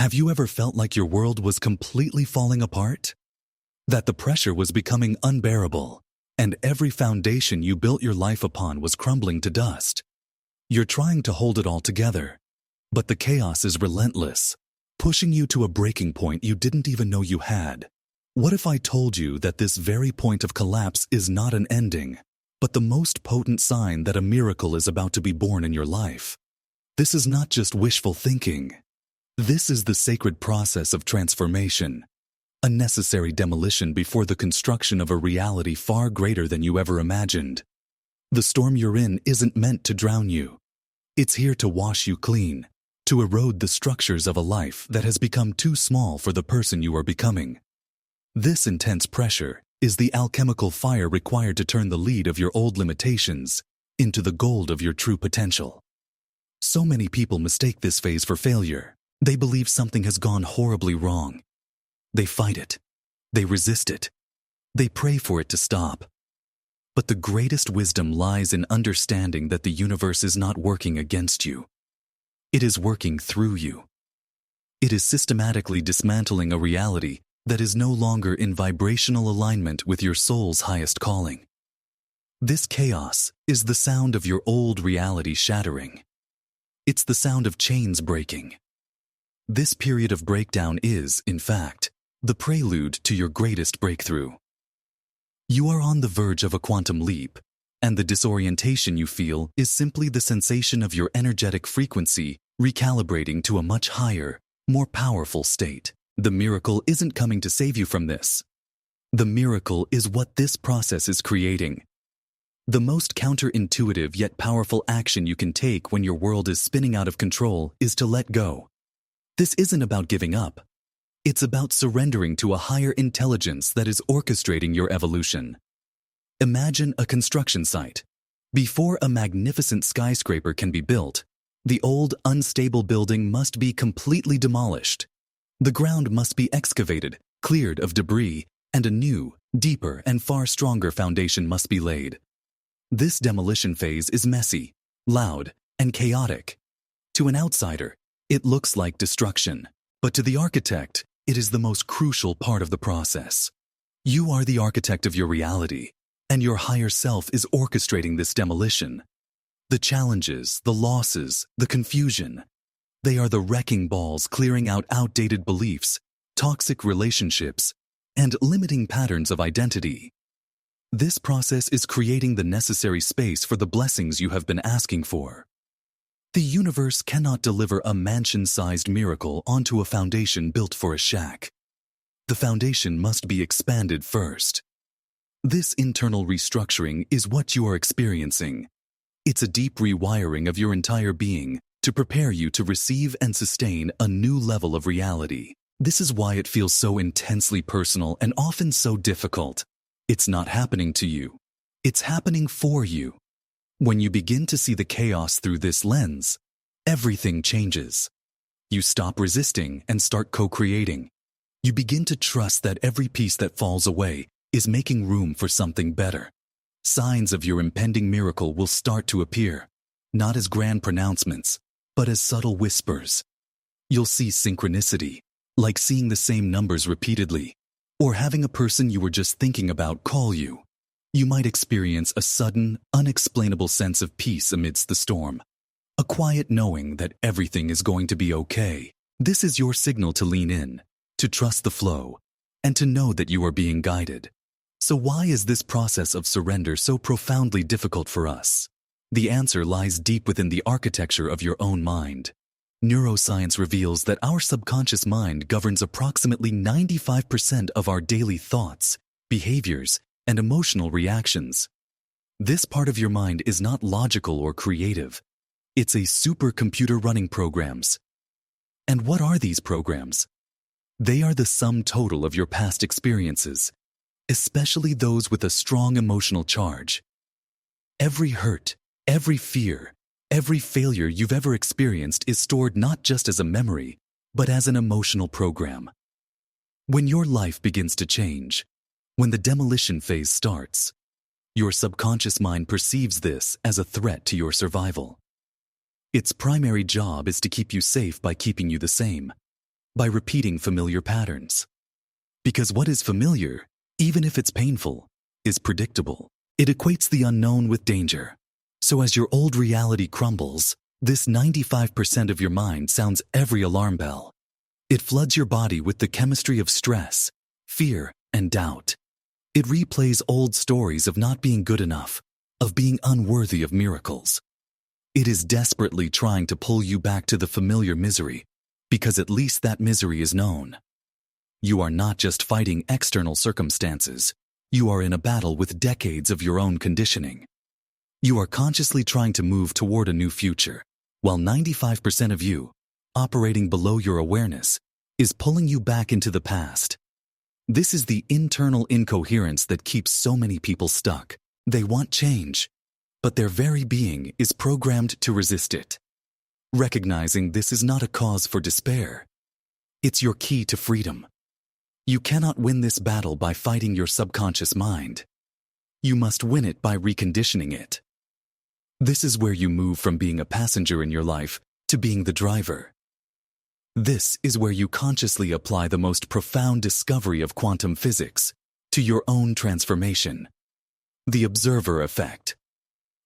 Have you ever felt like your world was completely falling apart? That the pressure was becoming unbearable, and every foundation you built your life upon was crumbling to dust? You're trying to hold it all together, but the chaos is relentless, pushing you to a breaking point you didn't even know you had. What if I told you that this very point of collapse is not an ending, but the most potent sign that a miracle is about to be born in your life? This is not just wishful thinking. This is the sacred process of transformation, a necessary demolition before the construction of a reality far greater than you ever imagined. The storm you're in isn't meant to drown you. It's here to wash you clean, to erode the structures of a life that has become too small for the person you are becoming. This intense pressure is the alchemical fire required to turn the lead of your old limitations into the gold of your true potential. So many people mistake this phase for failure. They believe something has gone horribly wrong. They fight it. They resist it. They pray for it to stop. But the greatest wisdom lies in understanding that the universe is not working against you. It is working through you. It is systematically dismantling a reality that is no longer in vibrational alignment with your soul's highest calling. This chaos is the sound of your old reality shattering. It's the sound of chains breaking. This period of breakdown is, in fact, the prelude to your greatest breakthrough. You are on the verge of a quantum leap, and the disorientation you feel is simply the sensation of your energetic frequency recalibrating to a much higher, more powerful state. The miracle isn't coming to save you from this. The miracle is what this process is creating. The most counterintuitive yet powerful action you can take when your world is spinning out of control is to let go. This isn't about giving up. It's about surrendering to a higher intelligence that is orchestrating your evolution. Imagine a construction site. Before a magnificent skyscraper can be built, the old, unstable building must be completely demolished. The ground must be excavated, cleared of debris, and a new, deeper, and far stronger foundation must be laid. This demolition phase is messy, loud, and chaotic. To an outsider, it looks like destruction, but to the architect, it is the most crucial part of the process. You are the architect of your reality, and your higher self is orchestrating this demolition. The challenges, the losses, the confusion, they are the wrecking balls clearing out outdated beliefs, toxic relationships, and limiting patterns of identity. This process is creating the necessary space for the blessings you have been asking for. The universe cannot deliver a mansion-sized miracle onto a foundation built for a shack. The foundation must be expanded first. This internal restructuring is what you are experiencing. It's a deep rewiring of your entire being to prepare you to receive and sustain a new level of reality. This is why it feels so intensely personal and often so difficult. It's not happening to you. It's happening for you. When you begin to see the chaos through this lens, everything changes. You stop resisting and start co-creating. You begin to trust that every piece that falls away is making room for something better. Signs of your impending miracle will start to appear, not as grand pronouncements, but as subtle whispers. You'll see synchronicity, like seeing the same numbers repeatedly, or having a person you were just thinking about call you. You might experience a sudden, unexplainable sense of peace amidst the storm, a quiet knowing that everything is going to be okay. This is your signal to lean in, to trust the flow, and to know that you are being guided. So why is this process of surrender so profoundly difficult for us? The answer lies deep within the architecture of your own mind. Neuroscience reveals that our subconscious mind governs approximately 95% of our daily thoughts, behaviors, and emotional reactions. This part of your mind is not logical or creative. It's a supercomputer running programs. And what are these programs? They are the sum total of your past experiences, especially those with a strong emotional charge. Every hurt, every fear, every failure you've ever experienced is stored not just as a memory, but as an emotional program. When your life begins to change, when the demolition phase starts, your subconscious mind perceives this as a threat to your survival. Its primary job is to keep you safe by keeping you the same. by repeating familiar patterns. Because what is familiar, even if it's painful, is predictable. It equates the unknown with danger. So as your old reality crumbles, this 95% of your mind sounds every alarm bell. It floods your body with the chemistry of stress, fear, and doubt. It replays old stories of not being good enough, of being unworthy of miracles. It is desperately trying to pull you back to the familiar misery, because at least that misery is known. You are not just fighting external circumstances. You are in a battle with decades of your own conditioning. You are consciously trying to move toward a new future, while 95% of you, operating below your awareness, is pulling you back into the past. This is the internal incoherence that keeps so many people stuck. They want change, but their very being is programmed to resist it. Recognizing this is not a cause for despair. It's your key to freedom. You cannot win this battle by fighting your subconscious mind. You must win it by reconditioning it. This is where you move from being a passenger in your life to being the driver. This is where you consciously apply the most profound discovery of quantum physics to your own transformation. The observer effect.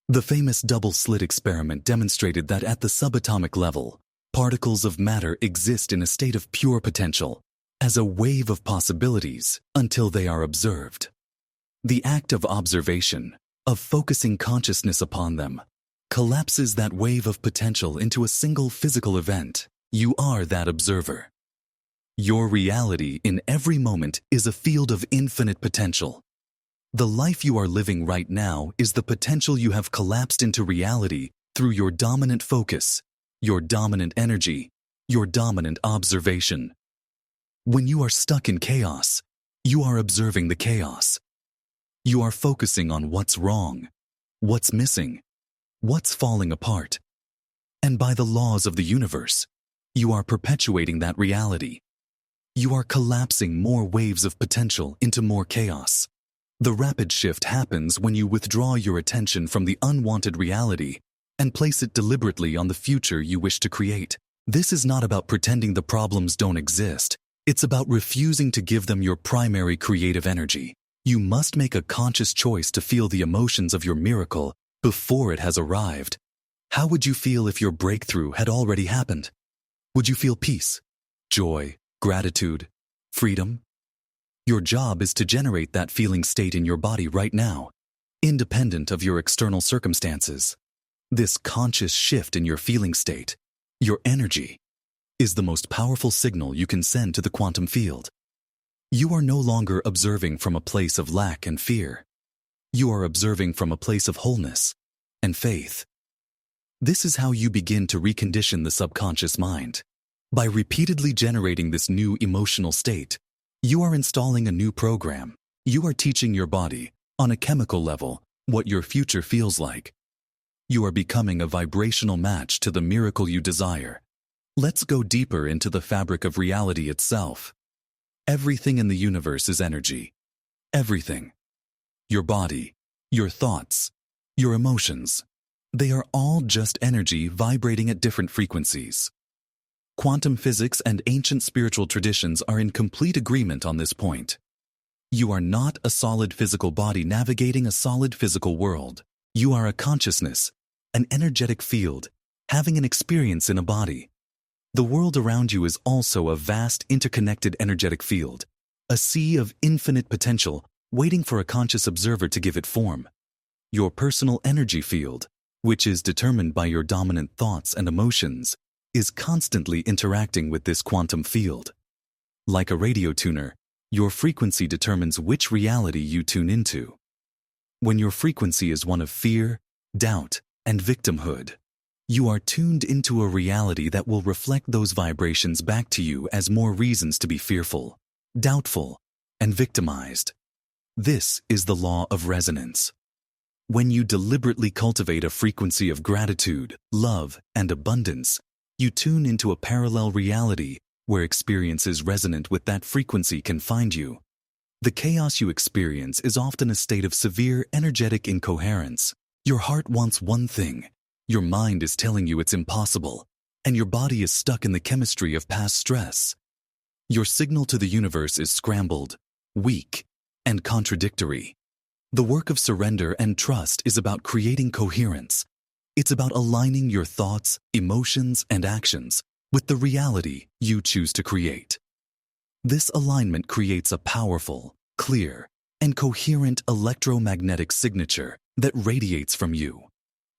The famous double-slit experiment demonstrated that at the subatomic level, particles of matter exist in a state of pure potential, as a wave of possibilities until they are observed. The act of observation, of focusing consciousness upon them, collapses that wave of potential into a single physical event. You are that observer. Your reality in every moment is a field of infinite potential. The life you are living right now is the potential you have collapsed into reality through your dominant focus, your dominant energy, your dominant observation. When you are stuck in chaos, you are observing the chaos. You are focusing on what's wrong, what's missing, what's falling apart. And by the laws of the universe, you are perpetuating that reality. You are collapsing more waves of potential into more chaos. The rapid shift happens when you withdraw your attention from the unwanted reality and place it deliberately on the future you wish to create. This is not about pretending the problems don't exist. It's about refusing to give them your primary creative energy. You must make a conscious choice to feel the emotions of your miracle before it has arrived. How would you feel if your breakthrough had already happened? Would you feel peace, joy, gratitude, freedom? Your job is to generate that feeling state in your body right now, independent of your external circumstances. This conscious shift in your feeling state, your energy, is the most powerful signal you can send to the quantum field. You are no longer observing from a place of lack and fear. You are observing from a place of wholeness and faith. This is how you begin to recondition the subconscious mind. By repeatedly generating this new emotional state, you are installing a new program. You are teaching your body, on a chemical level, what your future feels like. You are becoming a vibrational match to the miracle you desire. Let's go deeper into the fabric of reality itself. Everything in the universe is energy. Everything. Your body, your thoughts, your emotions. They are all just energy vibrating at different frequencies. Quantum physics and ancient spiritual traditions are in complete agreement on this point. You are not a solid physical body navigating a solid physical world. You are a consciousness, an energetic field, having an experience in a body. The world around you is also a vast interconnected energetic field, a sea of infinite potential waiting for a conscious observer to give it form. Your personal energy field, which is determined by your dominant thoughts and emotions, is constantly interacting with this quantum field. Like a radio tuner, your frequency determines which reality you tune into. When your frequency is one of fear, doubt, and victimhood, you are tuned into a reality that will reflect those vibrations back to you as more reasons to be fearful, doubtful, and victimized. This is the law of resonance. When you deliberately cultivate a frequency of gratitude, love, and abundance, you tune into a parallel reality where experiences resonant with that frequency can find you. The chaos you experience is often a state of severe energetic incoherence. Your heart wants one thing, your mind is telling you it's impossible, and your body is stuck in the chemistry of past stress. Your signal to the universe is scrambled, weak, and contradictory. The work of surrender and trust is about creating coherence. It's about aligning your thoughts, emotions, and actions with the reality you choose to create. This alignment creates a powerful, clear, and coherent electromagnetic signature that radiates from you.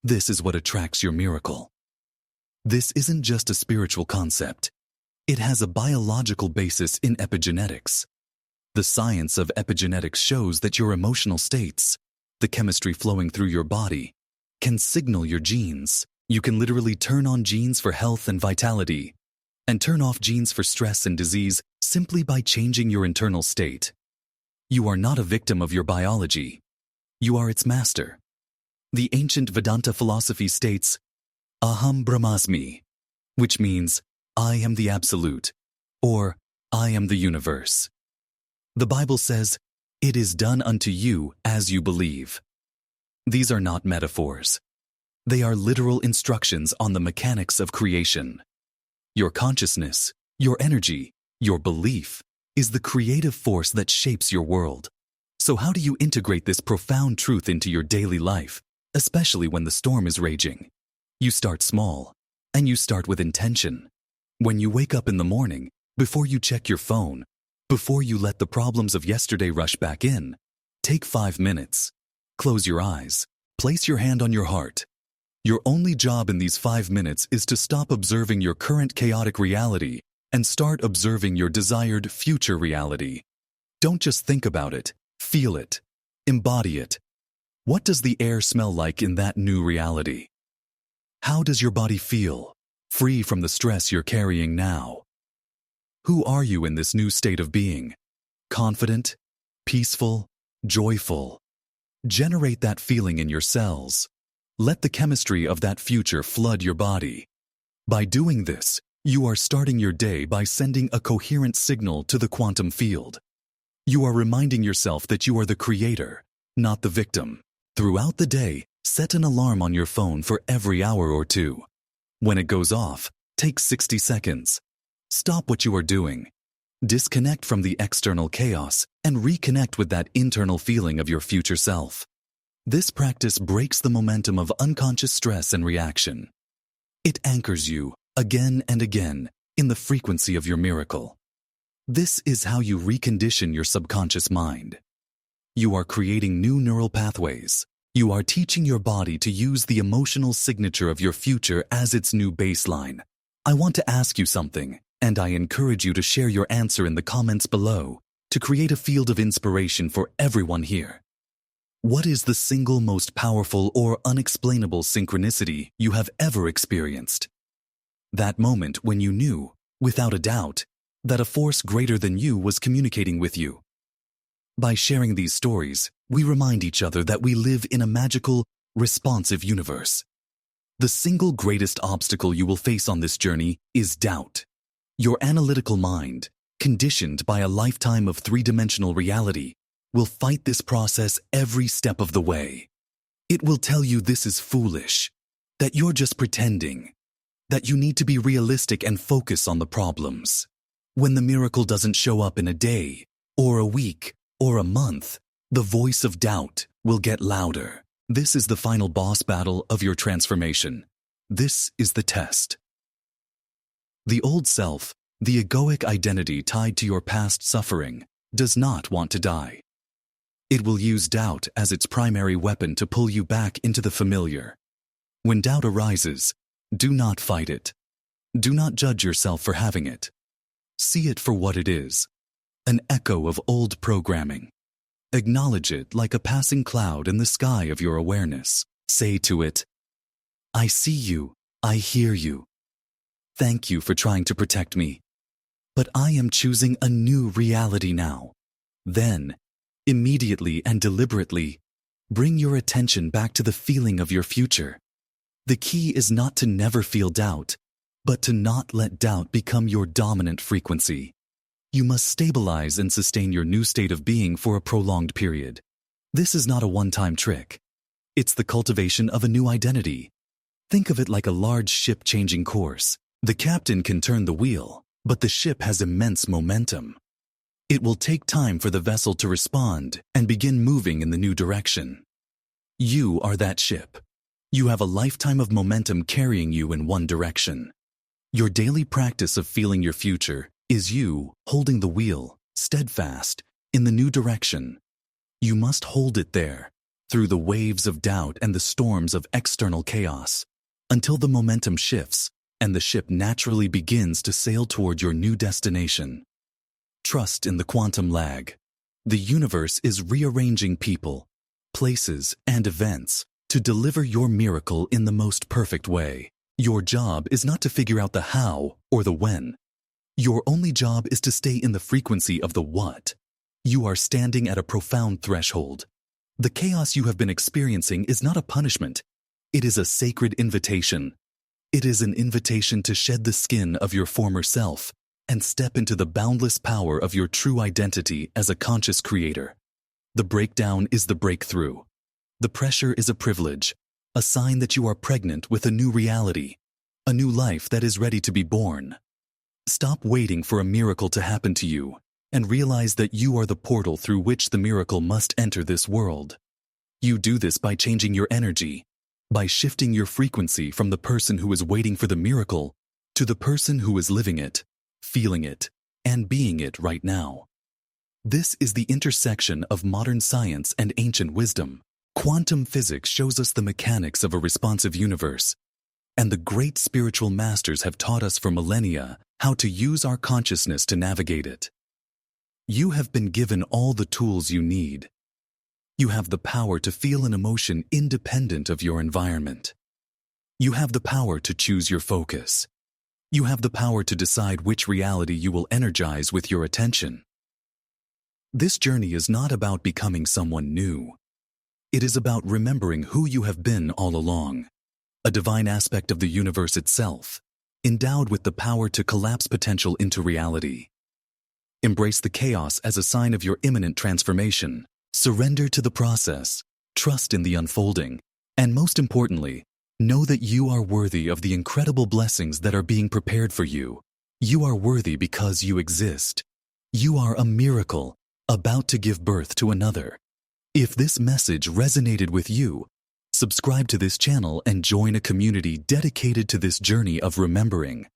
This is what attracts your miracle. This isn't just a spiritual concept. It has a biological basis in epigenetics. The science of epigenetics shows that your emotional states, the chemistry flowing through your body, can signal your genes. You can literally turn on genes for health and vitality, and turn off genes for stress and disease simply by changing your internal state. You are not a victim of your biology. You are its master. The ancient Vedanta philosophy states, Aham Brahmasmi, which means, I am the Absolute, or I am the universe. The Bible says, it is done unto you as you believe. These are not metaphors. They are literal instructions on the mechanics of creation. Your consciousness, your energy, your belief is the creative force that shapes your world. So how do you integrate this profound truth into your daily life, especially when the storm is raging? You start small, and you start with intention. When you wake up in the morning, before you check your phone, before you let the problems of yesterday rush back in, take 5 minutes. Close your eyes. Place your hand on your heart. Your only job in these 5 minutes is to stop observing your current chaotic reality and start observing your desired future reality. Don't just think about it. Feel it. Embody it. What does the air smell like in that new reality? How does your body feel, free from the stress you're carrying now? Who are you in this new state of being? Confident, peaceful, joyful. Generate that feeling in your cells. Let the chemistry of that future flood your body. By doing this, you are starting your day by sending a coherent signal to the quantum field. You are reminding yourself that you are the creator, not the victim. Throughout the day, set an alarm on your phone for every hour or two. When it goes off, take 60 seconds. Stop what you are doing. Disconnect from the external chaos and reconnect with that internal feeling of your future self. This practice breaks the momentum of unconscious stress and reaction. It anchors you, again and again, in the frequency of your miracle. This is how you recondition your subconscious mind. You are creating new neural pathways. You are teaching your body to use the emotional signature of your future as its new baseline. I want to ask you something, and I encourage you to share your answer in the comments below to create a field of inspiration for everyone here. What is the single most powerful or unexplainable synchronicity you have ever experienced? That moment when you knew, without a doubt, that a force greater than you was communicating with you. By sharing these stories, we remind each other that we live in a magical, responsive universe. The single greatest obstacle you will face on this journey is doubt. Your analytical mind, conditioned by a lifetime of three-dimensional reality, will fight this process every step of the way. It will tell you this is foolish, that you're just pretending, that you need to be realistic and focus on the problems. When the miracle doesn't show up in a day, or a week, or a month, the voice of doubt will get louder. This is the final boss battle of your transformation. This is the test. The old self, the egoic identity tied to your past suffering, does not want to die. It will use doubt as its primary weapon to pull you back into the familiar. When doubt arises, do not fight it. Do not judge yourself for having it. See it for what it is, an echo of old programming. Acknowledge it like a passing cloud in the sky of your awareness. Say to it, I see you, I hear you. Thank you for trying to protect me. But I am choosing a new reality now. Then, immediately and deliberately, bring your attention back to the feeling of your future. The key is not to never feel doubt, but to not let doubt become your dominant frequency. You must stabilize and sustain your new state of being for a prolonged period. This is not a one-time trick. It's the cultivation of a new identity. Think of it like a large ship changing course. The captain can turn the wheel, but the ship has immense momentum. It will take time for the vessel to respond and begin moving in the new direction. You are that ship. You have a lifetime of momentum carrying you in one direction. Your daily practice of feeling your future is you holding the wheel, steadfast, in the new direction. You must hold it there, through the waves of doubt and the storms of external chaos, until the momentum shifts and the ship naturally begins to sail toward your new destination. Trust in the quantum lag. The universe is rearranging people, places, and events to deliver your miracle in the most perfect way. Your job is not to figure out the how or the when. Your only job is to stay in the frequency of the what. You are standing at a profound threshold. The chaos you have been experiencing is not a punishment. It is a sacred invitation. It is an invitation to shed the skin of your former self and step into the boundless power of your true identity as a conscious creator. The breakdown is the breakthrough. The pressure is a privilege, a sign that you are pregnant with a new reality, a new life that is ready to be born. Stop waiting for a miracle to happen to you and realize that you are the portal through which the miracle must enter this world. You do this by changing your energy, by shifting your frequency from the person who is waiting for the miracle to the person who is living it, feeling it, and being it right now. This is the intersection of modern science and ancient wisdom. Quantum physics shows us the mechanics of a responsive universe, and the great spiritual masters have taught us for millennia how to use our consciousness to navigate it. You have been given all the tools you need. You have the power to feel an emotion independent of your environment. You have the power to choose your focus. You have the power to decide which reality you will energize with your attention. This journey is not about becoming someone new. It is about remembering who you have been all along, a divine aspect of the universe itself, endowed with the power to collapse potential into reality. Embrace the chaos as a sign of your imminent transformation. Surrender to the process, trust in the unfolding, and most importantly, know that you are worthy of the incredible blessings that are being prepared for you. You are worthy because you exist. You are a miracle, about to give birth to another. If this message resonated with you, subscribe to this channel and join a community dedicated to this journey of remembering.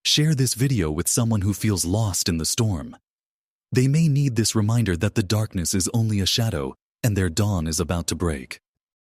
Share this video with someone who feels lost in the storm. They may need this reminder that the darkness is only a shadow and their dawn is about to break.